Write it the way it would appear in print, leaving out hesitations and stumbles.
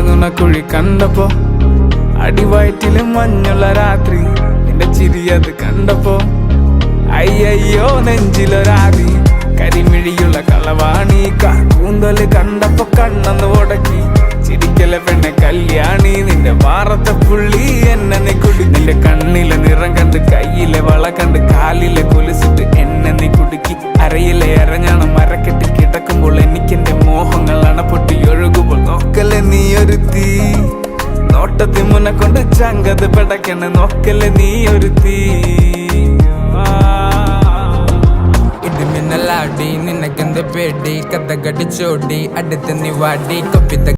നുണക്കുഴി കണ്ടപ്പോ, അടിവയറ്റില് മഞ്ഞുള്ള രാത്രി, നിന്റെ ചിരി അത് കണ്ടപ്പോ, അയ്യോ നെഞ്ചിലൊരാതി, കരിമിഴിയുള്ള കളവാണി, കൂന്തല് കണ്ടപ്പോ കണ്ണന്ന് ഉടക്കി, ചിരിക്കല പെണ്ണെ കല്യാണി, നിന്റെ മാറത്തെ പുള്ളി എന്നെ നീ കുടി. നിന്റെ കണ്ണിലെ നിറം കണ്ട്, കയ്യിലെ വള കണ്ട്, കാലിലെ കൊലുസിട്ട് എന്നെ നീ കുടുക്കി. അരയിലെ അരഞ്ഞാണ് മരക്കെട്ടി കിടക്കുമ്പോൾ എനിക്കെന്റെ മോഹങ്ങൾ അണപ്പൊട്ടി ഒഴുകുമ്പോൾ, നോക്കല്ലേ നീ ഒരു തീ, നോട്ടത്തി മുന്നെ കൊണ്ട് ചങ്കത് പെടക്കണ്, നോക്കല്ലേ നീ ഒരു തീ. ഇടിമിന്നലാടി നിനക്കെന്ത് പേടി, കഥ കടിച്ചോടി അടുത്ത് നീ വാടി കൊപ്പിത്ത